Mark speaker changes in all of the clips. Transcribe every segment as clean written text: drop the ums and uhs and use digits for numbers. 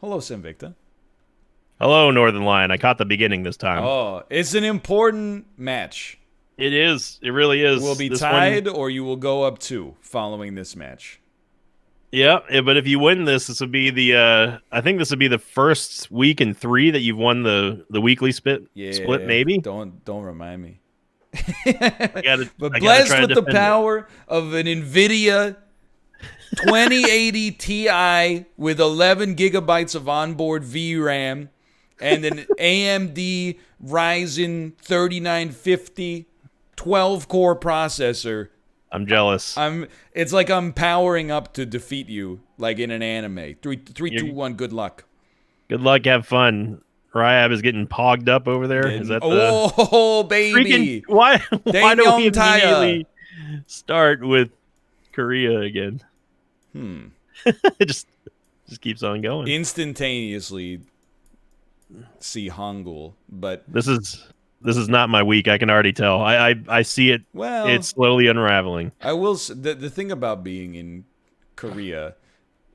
Speaker 1: Hello, Sinvicta.
Speaker 2: Hello, Northernlion. I caught the beginning this time.
Speaker 1: Oh, it's an important match.
Speaker 2: It is. It really
Speaker 1: You will
Speaker 2: is.
Speaker 1: be
Speaker 2: This one,
Speaker 1: tied or you will go up two following this match.
Speaker 2: but if you win this would be I think this would be the first week in three that you've won the weekly split
Speaker 1: Yeah,
Speaker 2: maybe.
Speaker 1: don't remind me.
Speaker 2: I gotta
Speaker 1: But
Speaker 2: I gotta
Speaker 1: blessed
Speaker 2: try to
Speaker 1: with the
Speaker 2: defend it.
Speaker 1: power of an NVIDIA 2080 Ti with 11 gigabytes of onboard VRAM and an AMD Ryzen 3950 12 core processor.
Speaker 2: I'm jealous.
Speaker 1: It's like I'm powering up to defeat you like in an anime. Three, two,
Speaker 2: You
Speaker 1: one, good luck.
Speaker 2: Good luck, have fun. Ryab is getting pogged up over there. Is that the
Speaker 1: Oh
Speaker 2: freaking
Speaker 1: baby.
Speaker 2: why why don't we
Speaker 1: Daemyeon Taya.
Speaker 2: immediately start with Korea again? It just keeps on going.
Speaker 1: Instantaneously see Hangul, but
Speaker 2: This is not my week. I can already tell. I see it.
Speaker 1: well,
Speaker 2: It's slowly unraveling.
Speaker 1: I will. The thing about being in Korea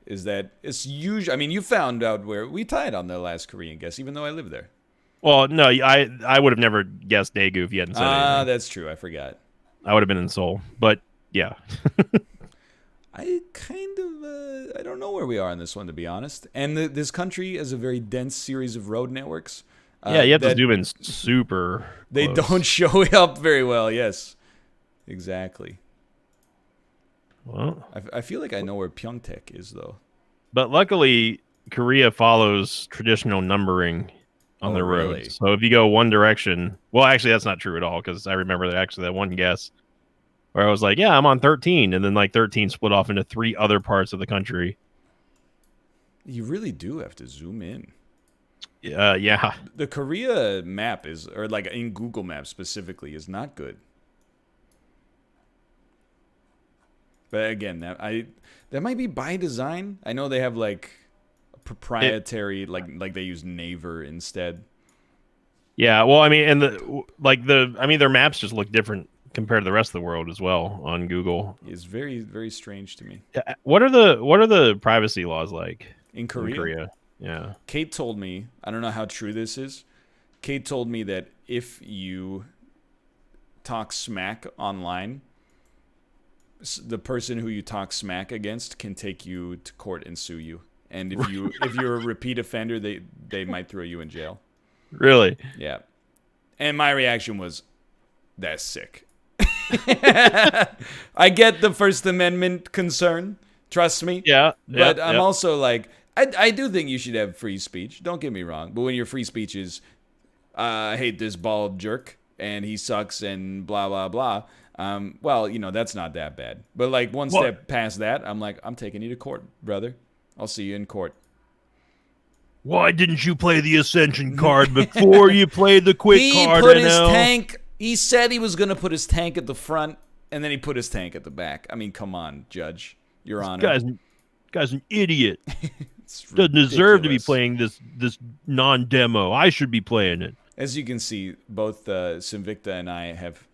Speaker 1: is that it's usually. I mean, you found out where we tied on the last Korean guess, even though I live there.
Speaker 2: Well, no, I would have never guessed Daegu if you hadn't said
Speaker 1: Ah,
Speaker 2: anything.
Speaker 1: that's true. I forgot.
Speaker 2: I would have been in Seoul. But yeah,
Speaker 1: I kind of. I don't know where we are on this one, to be honest. And this country is a very dense series of road networks.
Speaker 2: yeah, you have to
Speaker 1: That
Speaker 2: zoom in super
Speaker 1: they
Speaker 2: close.
Speaker 1: don't show up very well. Yes, exactly.
Speaker 2: Well,
Speaker 1: I feel like I know where Pyeongtaek is, though.
Speaker 2: but luckily Korea follows traditional numbering on
Speaker 1: Oh,
Speaker 2: their
Speaker 1: really?
Speaker 2: roads. So if you go one direction, well, actually that's not true at all because I remember that one guess where I was like, yeah, I'm on 13, and then like 13 split off into three other parts of the country.
Speaker 1: You really do have to zoom in.
Speaker 2: Yeah.
Speaker 1: The Korea map is, or like in Google Maps specifically, is not good. But again, that might be by design. I know they have like a proprietary, like they use Naver instead.
Speaker 2: Yeah, well, I mean, and I mean, their maps just look different compared to the rest of the world as well on Google.
Speaker 1: It's very very strange to me.
Speaker 2: Yeah, what are the privacy laws like
Speaker 1: In
Speaker 2: in
Speaker 1: Korea,
Speaker 2: Korea? Yeah.
Speaker 1: Kate told me, I don't know how true this is. Kate told me that if you talk smack online, the person who you talk smack against can take you to court and sue you. And if you're a repeat offender, they might throw you in jail.
Speaker 2: Really?
Speaker 1: Yeah. And my reaction was, that's sick. I get the First Amendment concern, trust me.
Speaker 2: Yeah.
Speaker 1: But
Speaker 2: Yep.
Speaker 1: I'm
Speaker 2: Yep.
Speaker 1: also like, I do think you should have free speech. Don't get me wrong. But when your free speech is, I hate this bald jerk and he sucks and blah, blah, blah. Well, that's not that bad. But like one
Speaker 2: Well,
Speaker 1: step past that, I'm like, I'm taking you to court, brother. I'll see you in court.
Speaker 2: why didn't you play the Ascension card before you played the quick
Speaker 1: He
Speaker 2: card?
Speaker 1: put his
Speaker 2: NL?
Speaker 1: tank. He said he was going to put his tank at the front, and then he put his tank at the back. I mean, come on, Judge, Your Honor.
Speaker 2: Guy's an idiot.
Speaker 1: It's
Speaker 2: Doesn't deserve to be
Speaker 1: ridiculous.
Speaker 2: playing this non-demo. I should be playing it.
Speaker 1: As you can see, both Sinvicta and I have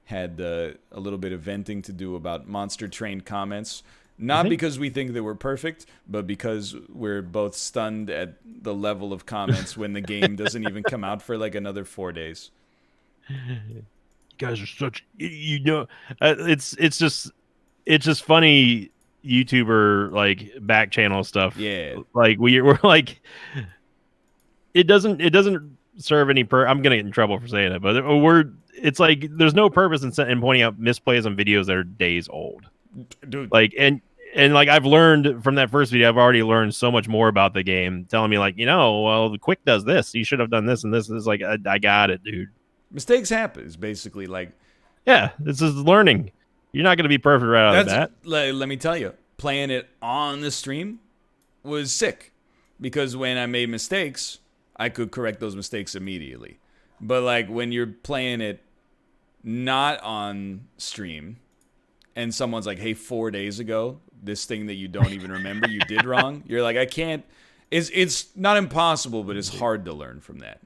Speaker 1: had a little bit of venting to do about Monster Train comments. Not because we think that we're perfect, but because we're both stunned at the level of comments when the game doesn't even come out for like another 4 days.
Speaker 2: You guys are such it's just funny YouTuber like back channel stuff.
Speaker 1: Yeah.
Speaker 2: Like we're like it doesn't serve any I'm gonna get in trouble for saying it, but it's like there's no purpose in pointing out misplays on videos that are days old.
Speaker 1: Dude,
Speaker 2: Like and like I've learned from that first video, I've already learned so much more about the game, telling me like, well, the quick does this. You should have done this and this. It's like I got it, dude.
Speaker 1: mistakes happen. It's basically like,
Speaker 2: Yeah, this is learning. You're not gonna be perfect right out of
Speaker 1: that's,
Speaker 2: that.
Speaker 1: let me tell you, playing it on the stream was sick because when I made mistakes, I could correct those mistakes immediately. But like when you're playing it not on stream and someone's like, hey, 4 days ago, this thing that you don't even remember you did wrong, you're like, I can't. It's not impossible, but it's hard to learn from that.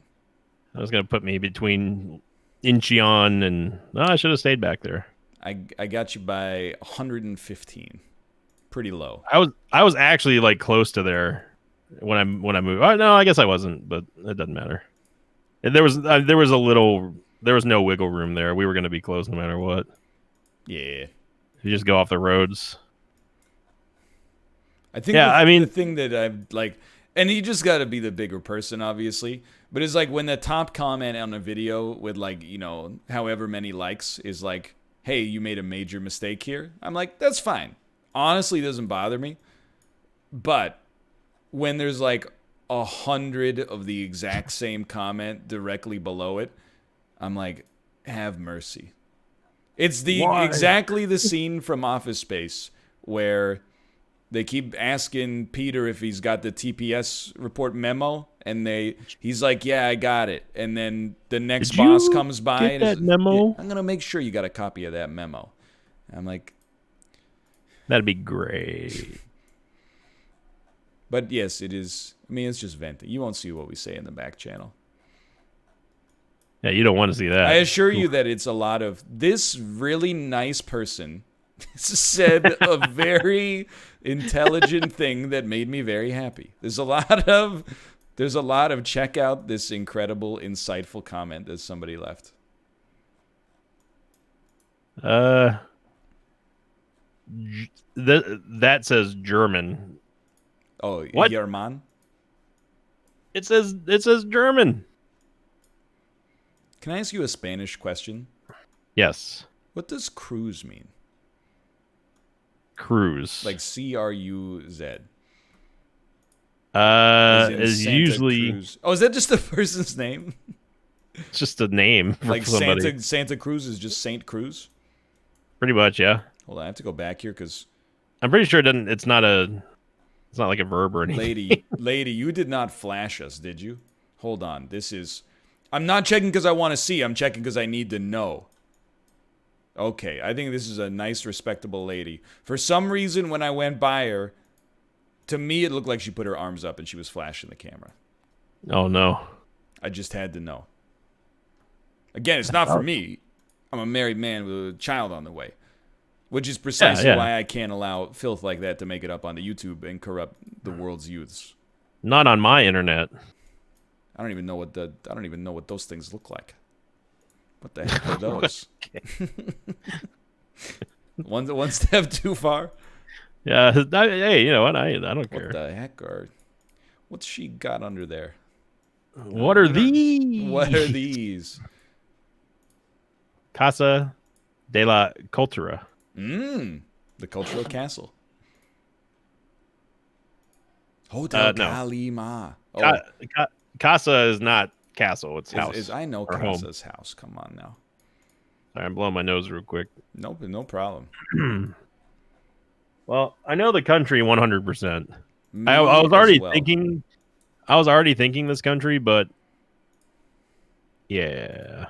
Speaker 2: I was gonna put me between Incheon and I should have stayed back there.
Speaker 1: I got you by 115. Pretty low.
Speaker 2: I was actually like close to there when I moved. Oh, no, I guess I wasn't, but it doesn't matter. And there was no wiggle room there. We were going to be closed no matter what.
Speaker 1: Yeah.
Speaker 2: You just go off the roads.
Speaker 1: I think the thing that I've like, and you just got to be the bigger person, obviously. But it's like when the top comment on a video with like, however many likes is like, hey, you made a major mistake here. I'm like, that's fine. Honestly, it doesn't bother me. But when there's like 100 of the exact same comment directly below it, I'm like, have mercy. It's exactly the scene from Office Space where they keep asking Peter if he's got the TPS report memo, and he's like, yeah, I got it. And then the next boss comes by and
Speaker 2: that memo?
Speaker 1: Yeah, I'm going to make sure you got a copy of that memo. And I'm like,
Speaker 2: that'd be great.
Speaker 1: But yes, it is. I mean, it's just venting. You won't see what we say in the back channel.
Speaker 2: Yeah, you don't want to see that.
Speaker 1: I assure you that it's a lot of this really nice person said a very intelligent thing that made me very happy. There's a lot of check out this incredible, insightful comment that somebody left.
Speaker 2: That says German.
Speaker 1: Oh,
Speaker 2: what?
Speaker 1: German?
Speaker 2: It says German.
Speaker 1: Can I ask you a Spanish question?
Speaker 2: Yes.
Speaker 1: What does cruise mean?
Speaker 2: Cruise.
Speaker 1: Like CRUZ.
Speaker 2: Is usually
Speaker 1: Cruz. Oh, is that just the person's name?
Speaker 2: It's just a name for
Speaker 1: like
Speaker 2: somebody.
Speaker 1: Santa Cruz is just Saint Cruz?
Speaker 2: Pretty much, yeah.
Speaker 1: Hold on, I have to go back here because
Speaker 2: I'm pretty sure it's not like a verb or anything.
Speaker 1: Lady, you did not flash us, did you? Hold on. I'm not checking because I want to see. I'm checking because I need to know. Okay, I think this is a nice, respectable lady. For some reason, when I went by her, to me, it looked like she put her arms up and she was flashing the camera.
Speaker 2: Oh, no.
Speaker 1: I just had to know. Again, it's not for me. I'm a married man with a child on the way. Which is precisely why I can't allow filth like that to make it up onto YouTube and corrupt the world's youths.
Speaker 2: Not on my internet.
Speaker 1: I don't even know what those things look like. What the heck are those? one step too far.
Speaker 2: Yeah. Hey, you know what? I don't care.
Speaker 1: What the heck what's she got under there?
Speaker 2: What are these?
Speaker 1: What are these?
Speaker 2: Casa de la Cultura.
Speaker 1: The Cultural Castle. Hotel Kalima. Oh.
Speaker 2: Casa is not castle. It's house.
Speaker 1: I know Casa's house. Come on now.
Speaker 2: Sorry, I'm blowing my nose real quick.
Speaker 1: Nope, no problem.
Speaker 2: Well, I know the country 100%. I was already thinking this country, but yeah.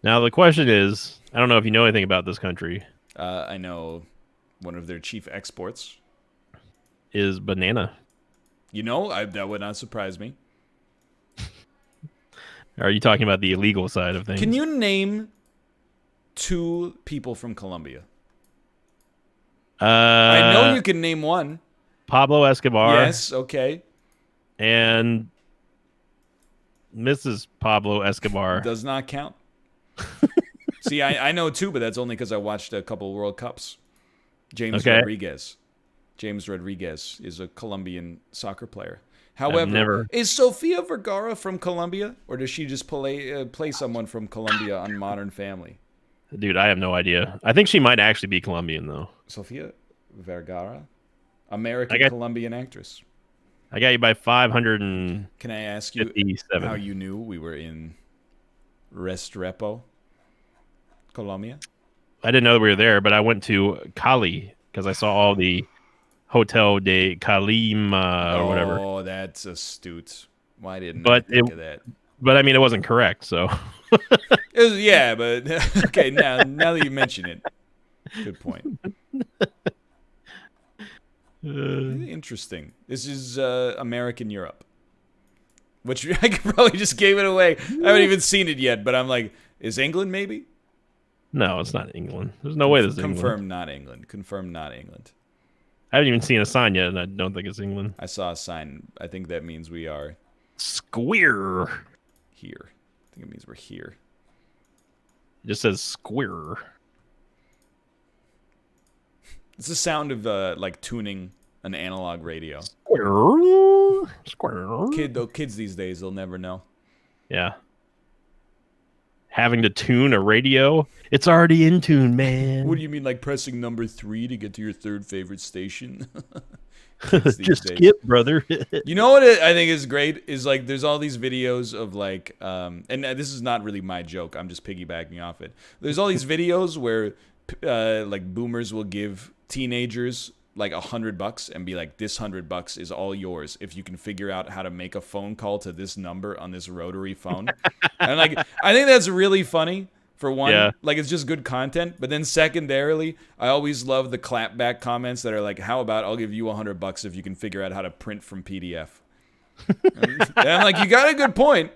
Speaker 2: Now the question is, I don't know if you know anything about this country.
Speaker 1: I know one of their chief exports
Speaker 2: is banana.
Speaker 1: That would not surprise me.
Speaker 2: Are you talking about the illegal side of things?
Speaker 1: Can you name 2 people from Colombia? I know you can name one.
Speaker 2: Pablo Escobar.
Speaker 1: Yes, okay.
Speaker 2: And Mrs. Pablo Escobar.
Speaker 1: Does not count. See, I know 2, but that's only because I watched a couple World Cups. James Rodriguez is a Colombian soccer player. However, is Sofia Vergara from Colombia, or does she just play someone from Colombia on Modern Family?
Speaker 2: Dude, I have no idea. I think she might actually be Colombian, though.
Speaker 1: Sofia Vergara? American Colombian actress.
Speaker 2: I got you by 500 and...
Speaker 1: Can I ask you how you knew we were in Restrepo, Colombia?
Speaker 2: I didn't know we were there, but I went to Cali because I saw all the Hotel de Calima or whatever.
Speaker 1: Oh, that's astute. Why didn't I think of that?
Speaker 2: But I mean, it wasn't correct, so...
Speaker 1: but okay, now that you mention it, good point. Interesting. This is American Europe, which I probably just gave it away. I haven't even seen it yet, but I'm like, is England maybe?
Speaker 2: No, it's not England. There's no way this is England.
Speaker 1: Confirmed not England. Confirmed not England.
Speaker 2: I haven't even seen a sign yet, and I don't think it's England.
Speaker 1: I saw a sign. I think that means we are
Speaker 2: Square.
Speaker 1: here. I think it means we're here.
Speaker 2: It just says square.
Speaker 1: It's the sound of like tuning an analog radio.
Speaker 2: Square.
Speaker 1: Kids these days, they'll never know.
Speaker 2: Yeah. Having to tune a radio. It's already in tune, man.
Speaker 1: What do you mean, like pressing number 3 to get to your third favorite station?
Speaker 2: Just skip, brother.
Speaker 1: You know what I think is great is like there's all these videos of like, and this is not really my joke. I'm just piggybacking off it. There's all these videos where like boomers will give teenagers like $100 and be like, this $100 is all yours if you can figure out how to make a phone call to this number on this rotary phone. And like, I think that's really funny. For one, like it's just good content. But then secondarily, I always love the clapback comments that are like, how about I'll give you $100 if you can figure out how to print from PDF. And I'm like, you got a good point.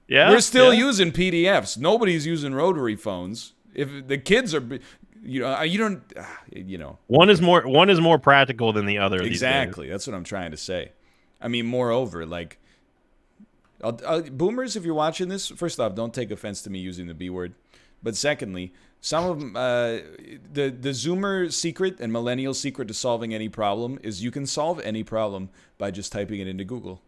Speaker 2: Yeah.
Speaker 1: We're still using PDFs. Nobody's using rotary phones. If the kids are, you know.
Speaker 2: One is more practical than the other.
Speaker 1: Exactly. That's what I'm trying to say. I mean, moreover, like, boomers, if you're watching this, first off, don't take offense to me using the B word. But secondly, some of them, the Zoomer secret and millennial secret to solving any problem is you can solve any problem by just typing it into Google.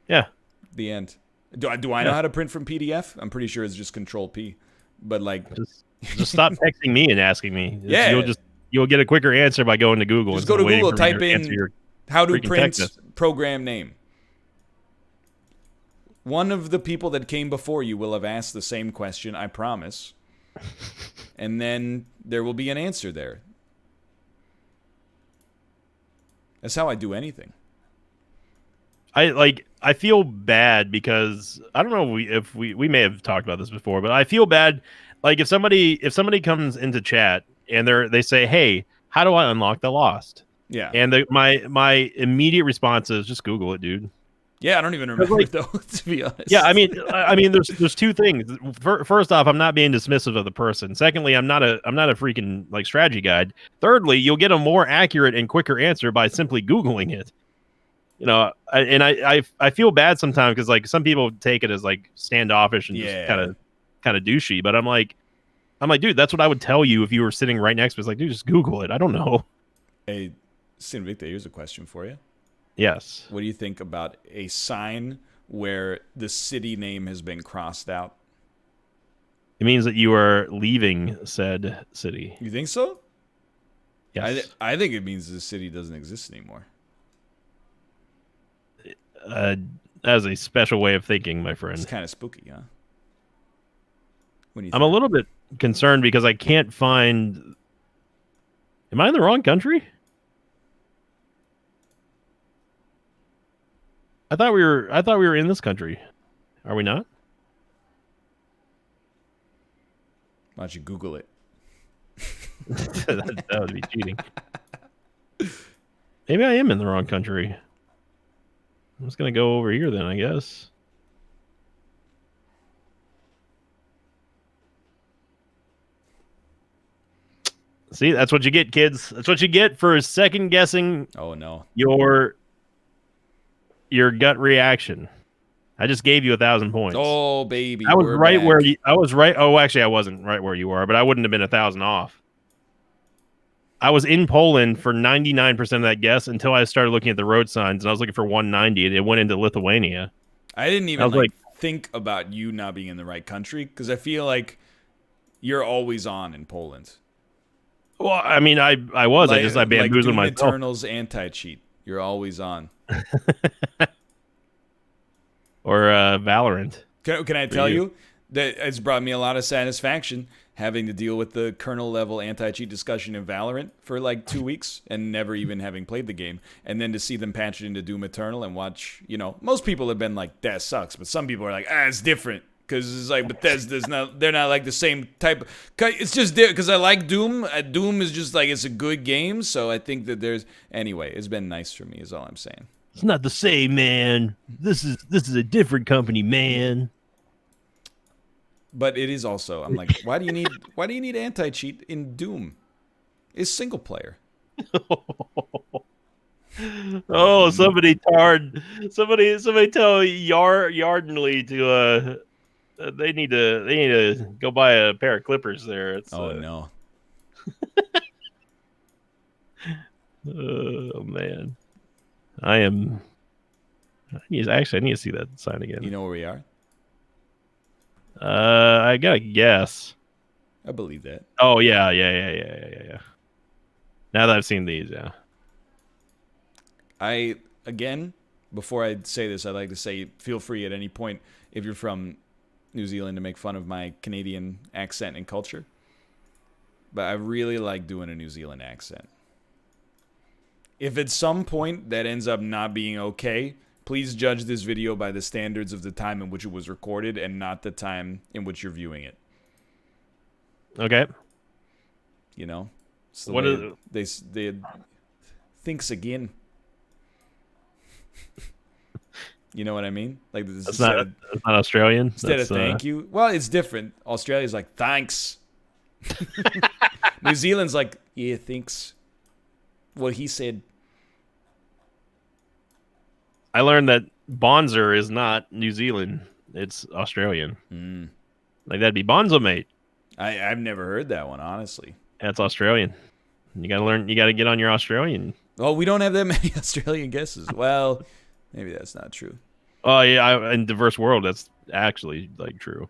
Speaker 2: Yeah.
Speaker 1: The end. Do I know how to print from PDF? I'm pretty sure it's just Control P. But like,
Speaker 2: just stop texting me and asking me.
Speaker 1: Yeah.
Speaker 2: You'll get a quicker answer by going to Google.
Speaker 1: Just go to Google, type in how to print program name. One of the people that came before you will have asked the same question, I promise. And then there will be an answer there. That's how I do anything.
Speaker 2: I feel bad because I don't know if we may have talked about this before, but I feel bad like if somebody comes into chat and they say, "Hey, how do I unlock the Lost?"
Speaker 1: Yeah.
Speaker 2: And my immediate response is just Google it, dude.
Speaker 1: Yeah, I don't even remember though, to be honest.
Speaker 2: Yeah, I mean, there's two things. First off, I'm not being dismissive of the person. Secondly, I'm not a freaking like strategy guide. Thirdly, you'll get a more accurate and quicker answer by simply Googling it. You know, I feel bad sometimes because like some people take it as like standoffish and just kind of douchey. But I'm like, dude, that's what I would tell you if you were sitting right next to me. It's like, dude, just Google it. I don't know.
Speaker 1: Hey, Sinvicta, here's a question for you.
Speaker 2: Yes.
Speaker 1: What do you think about a sign where the city name has been crossed out?
Speaker 2: It means that you are leaving said city.
Speaker 1: You think so?
Speaker 2: Yes.
Speaker 1: I think it means the city doesn't exist anymore.
Speaker 2: That is a special way of thinking, my friend.
Speaker 1: It's kind of spooky, huh?
Speaker 2: I'm a little bit concerned because I can't find... Am I in the wrong country? I thought we were in this country. Are we not?
Speaker 1: Why don't you Google it?
Speaker 2: that would be cheating. Maybe I am in the wrong country. I'm just gonna go over here then, I guess. See, that's what you get, kids. That's what you get for second guessing.
Speaker 1: Oh no.
Speaker 2: Your gut reaction. I just gave you 1,000 points.
Speaker 1: Oh baby,
Speaker 2: I was right where you. I was right. Oh, actually, I wasn't right where you were, but I wouldn't have been 1,000 off. I was in Poland for 99% of that guess until I started looking at the road signs, and I was looking for 190, and it went into Lithuania.
Speaker 1: I didn't even think about you not being in the right country because I feel like you're always on in Poland.
Speaker 2: Well, I mean, I was. I bamboozled myself.
Speaker 1: Eternal's anti-cheat. You're always on.
Speaker 2: Or Valorant.
Speaker 1: Can I tell you that it's brought me a lot of satisfaction having to deal with the kernel level anti-cheat discussion in Valorant for like 2 weeks and never even having played the game, and then to see them patch it into Doom Eternal and watch, you know, most people have been like, that sucks, but some people are like, it's different. Because it's like Bethesda's they're not like the same type. It's just there because I like Doom. Doom is just like, it's a good game. So I think that anyway, it's been nice for me is all I'm saying.
Speaker 2: It's not the same, man. This is a different company, man.
Speaker 1: But it is also, I'm like, why do you need anti-cheat in Doom? It's single player.
Speaker 2: Oh, somebody tell Yardley to they need to go buy a pair of clippers there. It's
Speaker 1: Oh no.
Speaker 2: oh man. I need to see that sign again.
Speaker 1: You know where we are?
Speaker 2: I gotta guess.
Speaker 1: I believe that.
Speaker 2: Oh yeah. Now that I've seen these, yeah.
Speaker 1: Again, before I say this, I'd like to say feel free at any point if you're from New Zealand to make fun of my Canadian accent and culture. But I really like doing a New Zealand accent. If at some point that ends up not being okay, please judge this video by the standards of the time in which it was recorded and not the time in which you're viewing it.
Speaker 2: Okay.
Speaker 1: You know? So
Speaker 2: What
Speaker 1: they thinks again. You know what I mean? Like this
Speaker 2: that's not Australian.
Speaker 1: Instead of thank you. Well, it's different. Australia's like thanks. New Zealand's like, yeah, thanks. What he said.
Speaker 2: I learned that Bonzer is not New Zealand. It's Australian. Like that'd be Bonzo, mate.
Speaker 1: I've never heard that one, honestly.
Speaker 2: That's Australian. You gotta learn. You gotta get on your Australian.
Speaker 1: Oh, we don't have that many Australian guesses. Well, maybe that's not true.
Speaker 2: Oh yeah, in diverse world, that's actually like true.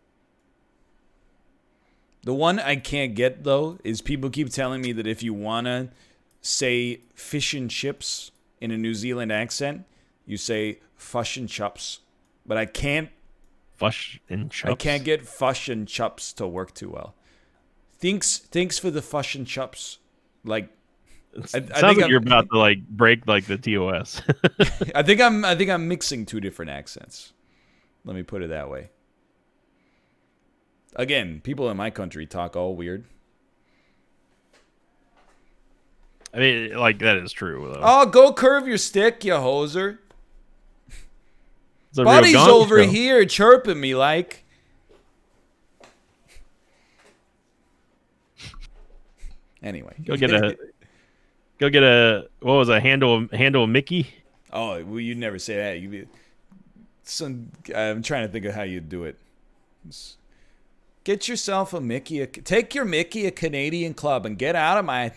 Speaker 1: The one I can't get though is people keep telling me that if you wanna say fish and chips in a New Zealand accent, you say fush and chups. But I can't.
Speaker 2: Fush and chups.
Speaker 1: I can't get fush and chups to work too well. Thanks for the fush and chups. Like,
Speaker 2: I sounds like you're about to like break like the TOS.
Speaker 1: I think I'm mixing two different accents. Let me put it that way. Again, people in my country talk all weird.
Speaker 2: I mean, like that is true. Though.
Speaker 1: Oh, go curve your stick, you hoser.
Speaker 2: It's
Speaker 1: Buddy's over here chirping me like. Anyway,
Speaker 2: go get a what was a handle of Mickey?
Speaker 1: Oh, well, you'd never say that. I'm trying to think of how you'd do it. Get yourself a Mickey. Take your Mickey a Canadian club and get out of my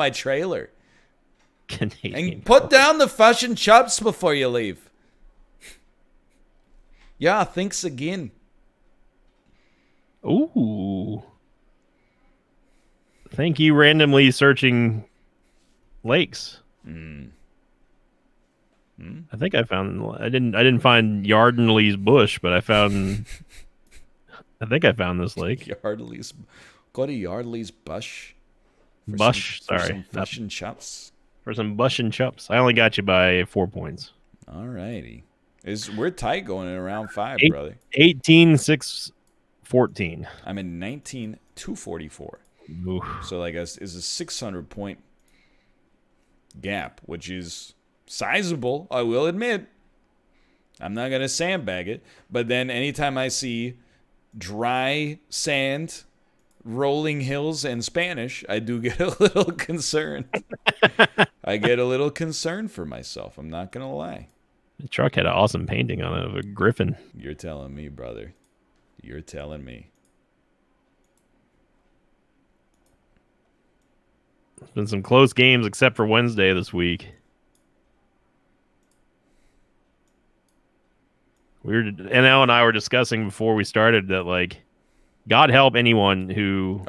Speaker 1: trailer.
Speaker 2: Canadian
Speaker 1: and put down the fush and chups before you leave. Yeah, thanks again.
Speaker 2: Ooh. Thank you, randomly searching lakes. I think I found. I didn't find Yardley's bush, but I found. I think I found this lake.
Speaker 1: Yardley's. Go to Yardley's bush.
Speaker 2: Bush. Sorry.
Speaker 1: For some fish and chups.
Speaker 2: For some bush and chups. I only got you by 4 points.
Speaker 1: All righty. We're tight going in around 5, brother.
Speaker 2: 18-6-14.
Speaker 1: I'm in 19-244.
Speaker 2: Oof.
Speaker 1: So like is a 600-point gap, which is sizable, I will admit. I'm not gonna sandbag it, but then anytime I see dry sand, rolling hills, and Spanish, I do get a little concerned. I get a little concerned for myself. I'm not gonna lie.
Speaker 2: The truck had an awesome painting on it of a griffin.
Speaker 1: You're telling me, brother. You're telling me.
Speaker 2: There's been some close games except for Wednesday this week. NL and I were discussing before we started that, like, God help anyone who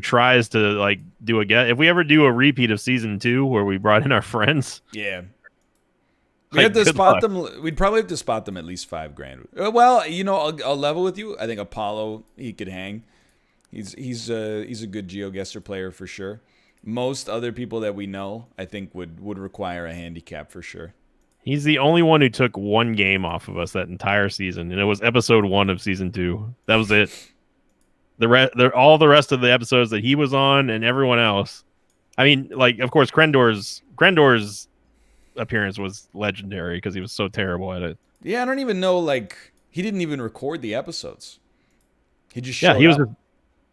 Speaker 2: tries to, like, do a guess. If we ever do a repeat of season 2 where we brought in our friends.
Speaker 1: Yeah. We have to spot them. We'd probably have to spot them at least $5,000. Well, you know, I'll level with you. I think Apollo, he could hang. He's a good Geoguessr player for sure. Most other people that we know, I think, would require a handicap for sure.
Speaker 2: He's the only one who took one game off of us that entire season, and it was episode 1 of season 2. That was it. All the rest of the episodes that he was on and everyone else. I mean, like, of course, Krendor's appearance was legendary because he was so terrible at it.
Speaker 1: Yeah, I don't even know. Like, he didn't even record the episodes. He just showed up.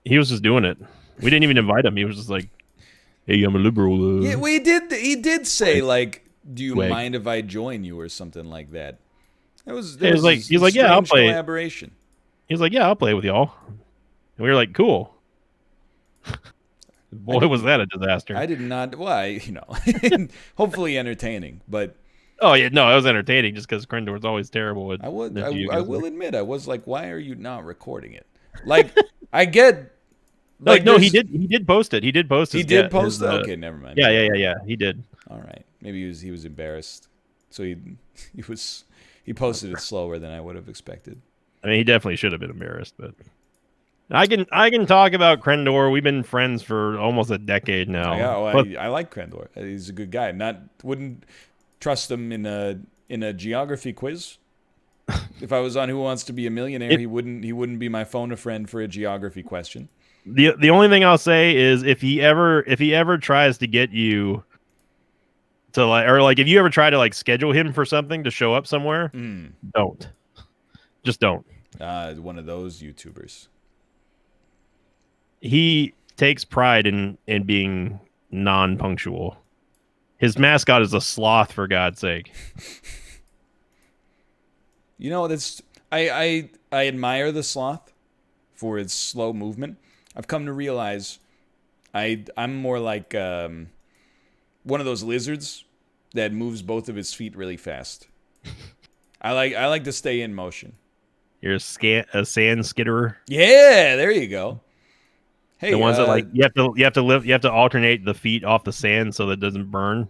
Speaker 2: He was just doing it. We didn't even invite him. He was just like, Hey, I'm a liberal.
Speaker 1: Yeah, well, he did say like, "Do you
Speaker 2: Swag.
Speaker 1: mind if I join you?" or something like that.
Speaker 2: It was like he's
Speaker 1: a
Speaker 2: like, yeah, I'll
Speaker 1: strange
Speaker 2: play.
Speaker 1: collaboration.
Speaker 2: He's like, yeah, I'll play with y'all. And we were like, cool. Boy, was that a disaster.
Speaker 1: I did not. Why? Hopefully entertaining, but
Speaker 2: Oh yeah, no, it was entertaining just because Krendor's always terrible at
Speaker 1: I would.
Speaker 2: at
Speaker 1: I
Speaker 2: Geoguessr.
Speaker 1: will admit, I was like, "Why are you not recording it?" Like, I get.
Speaker 2: Like, no, he
Speaker 1: there's-
Speaker 2: did. He did post it. He did post.
Speaker 1: He
Speaker 2: His,
Speaker 1: did
Speaker 2: yeah,
Speaker 1: post
Speaker 2: his,
Speaker 1: it. Okay, never mind.
Speaker 2: yeah. He did.
Speaker 1: All right. Maybe he was embarrassed, so he posted it slower than I would have expected.
Speaker 2: I mean, he definitely should have been embarrassed, but I can talk about Krendor. We've been friends for almost a decade now.
Speaker 1: I like Krendor. He's a good guy. Wouldn't trust him in a geography quiz. If I was on Who Wants to Be a Millionaire, he wouldn't be my phone a friend for a geography question.
Speaker 2: The only thing I'll say is if he ever tries to get you to like if you ever try to like schedule him for something to show up somewhere, don't. Just don't.
Speaker 1: One of those YouTubers.
Speaker 2: He takes pride in being non-punctual. His mascot is a sloth, for God's sake.
Speaker 1: That's I admire the sloth for its slow movement. I've come to realize I'm more like one of those lizards that moves both of its feet really fast. I like to stay in motion.
Speaker 2: You're a sand skitterer.
Speaker 1: Yeah, there you go. Hey,
Speaker 2: The ones that like you have to alternate the feet off the sand so that it doesn't burn.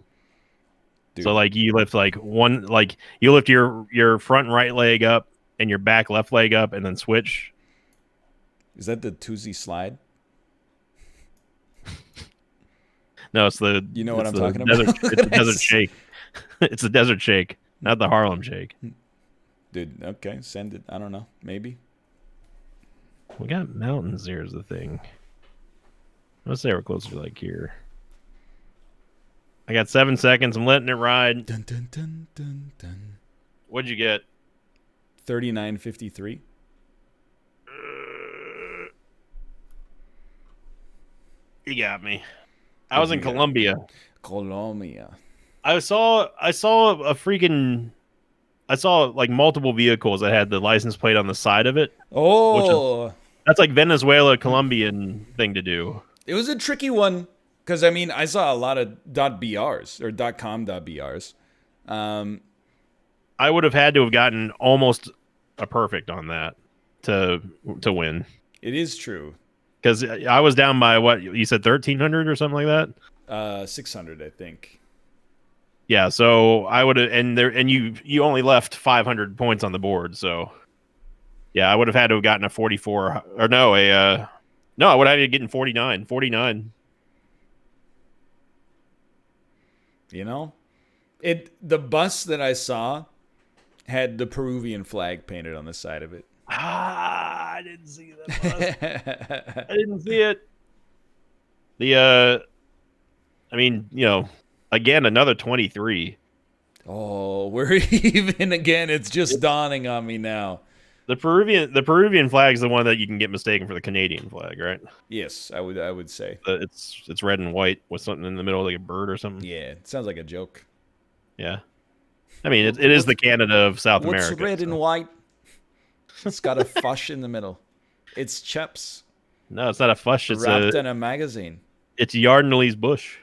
Speaker 1: dude,
Speaker 2: So like you lift you lift your front right leg up and your back left leg up and then switch.
Speaker 1: is that the Tuesday slide?
Speaker 2: No, it's the
Speaker 1: You know what I'm talking
Speaker 2: desert,
Speaker 1: about?
Speaker 2: It's the desert shake. It's the desert shake, not the Harlem shake.
Speaker 1: Dude, okay, send it. I don't know, maybe.
Speaker 2: We got mountains here is the thing. Let's say we're closer to like here. I got 7 seconds. I'm letting it ride.
Speaker 1: Dun dun dun dun dun.
Speaker 2: What'd you get?
Speaker 1: 39.53.
Speaker 2: You got me. I was in Colombia.
Speaker 1: Colombia.
Speaker 2: I saw like multiple vehicles that had the license plate on the side of it.
Speaker 1: Oh,
Speaker 2: That's like Venezuela Colombian thing to do.
Speaker 1: it was a tricky one because I saw a lot of .brs or .com.brs.
Speaker 2: I would have had to have gotten almost a perfect on that to win.
Speaker 1: It is true.
Speaker 2: Because I was down by what you said, 1,300 or something like that.
Speaker 1: 600, I think.
Speaker 2: Yeah, so I would have, and you only left 500 points on the board, so yeah, I would have had to have gotten a 44 or no, I would have had to get in 49.
Speaker 1: The bus that I saw had the Peruvian flag painted on the side of it.
Speaker 2: I didn't see that. I didn't see it. Again, another 23.
Speaker 1: Oh, we're even again. It's just dawning on me now.
Speaker 2: The Peruvian flag is the one that you can get mistaken for the Canadian flag, right?
Speaker 1: Yes, I would say.
Speaker 2: It's red and white with something in the middle like a bird or something.
Speaker 1: Yeah, it sounds like a joke.
Speaker 2: Yeah. I mean, it is the Canada of South
Speaker 1: What's
Speaker 2: America.
Speaker 1: red and white? It's got a fush in the middle. It's Chaps
Speaker 2: No, it's not a fush. It's
Speaker 1: wrapped in a magazine.
Speaker 2: It's Yardenley's bush.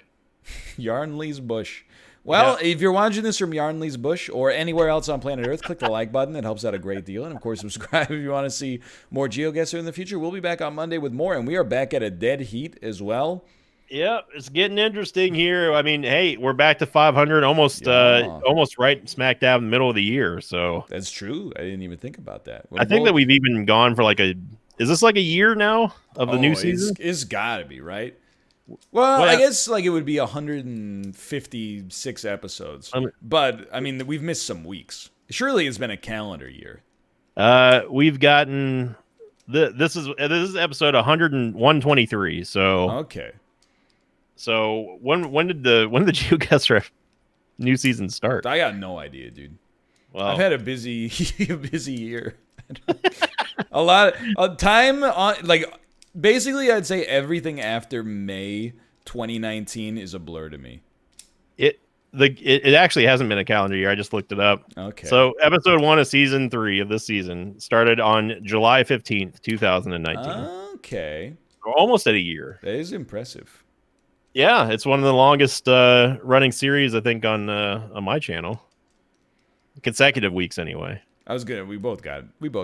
Speaker 1: Yarnley's Bush. Well, if you're watching this from Yarnley's Bush or anywhere else on planet Earth, click the like button. It helps out a great deal. And, of course, subscribe if you want to see more Geoguessr in the future. We'll be back on Monday with more, and we are back at a dead heat as well.
Speaker 2: Yeah, it's getting interesting here. I mean, hey, we're back to 500, almost right smack dab in the middle of the year. So
Speaker 1: that's true. I didn't even think about that.
Speaker 2: I think that we've even gone for is this like a year now of the new season?
Speaker 1: It's got to be, right? Well, I guess it would be 156 episodes. But, we've missed some weeks. Surely it's been a calendar year.
Speaker 2: We've gotten... This is episode 123, so...
Speaker 1: Okay.
Speaker 2: So, when did the Geoguessr new season start?
Speaker 1: I got no idea, dude.
Speaker 2: Well,
Speaker 1: I've had a busy year. A lot of time on... basically, I'd say everything after May 2019 is a blur to me.
Speaker 2: It actually hasn't been a calendar year. I just looked it up.
Speaker 1: Okay.
Speaker 2: So episode 1 of season 3 of this season started on July 15th, 2019.
Speaker 1: Okay.
Speaker 2: Almost at a year.
Speaker 1: That is impressive.
Speaker 2: Yeah, it's one of the longest running series I think on my channel. Consecutive weeks anyway.
Speaker 1: I was gonna. We both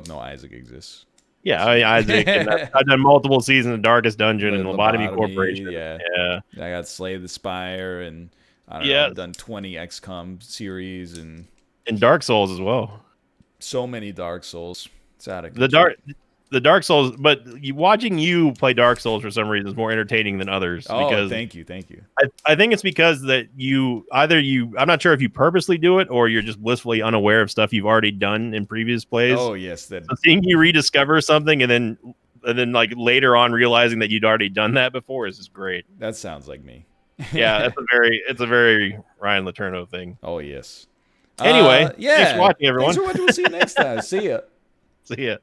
Speaker 1: know Isaac exists.
Speaker 2: Yeah, Isaac. And I've done multiple seasons of Darkest Dungeon and Lobotomy Corporation.
Speaker 1: Yeah. I got Slay the Spire, and I don't know. I've done 20 XCOM series and
Speaker 2: Dark Souls as well.
Speaker 1: So many Dark Souls. It's out of control.
Speaker 2: The Dark Souls, but watching you play Dark Souls for some reason is more entertaining than others.
Speaker 1: Because thank you.
Speaker 2: I think it's because that I'm not sure if you purposely do it or you're just blissfully unaware of stuff you've already done in previous plays.
Speaker 1: Oh yes,
Speaker 2: so seeing you rediscover something and then like later on realizing that you'd already done that before is just great.
Speaker 1: That sounds like me.
Speaker 2: Yeah, it's a very Ryan Letourneau thing.
Speaker 1: Oh yes.
Speaker 2: Anyway, thanks for watching, everyone.
Speaker 1: Thanks for watching. We'll see you next time. See ya.
Speaker 2: See ya.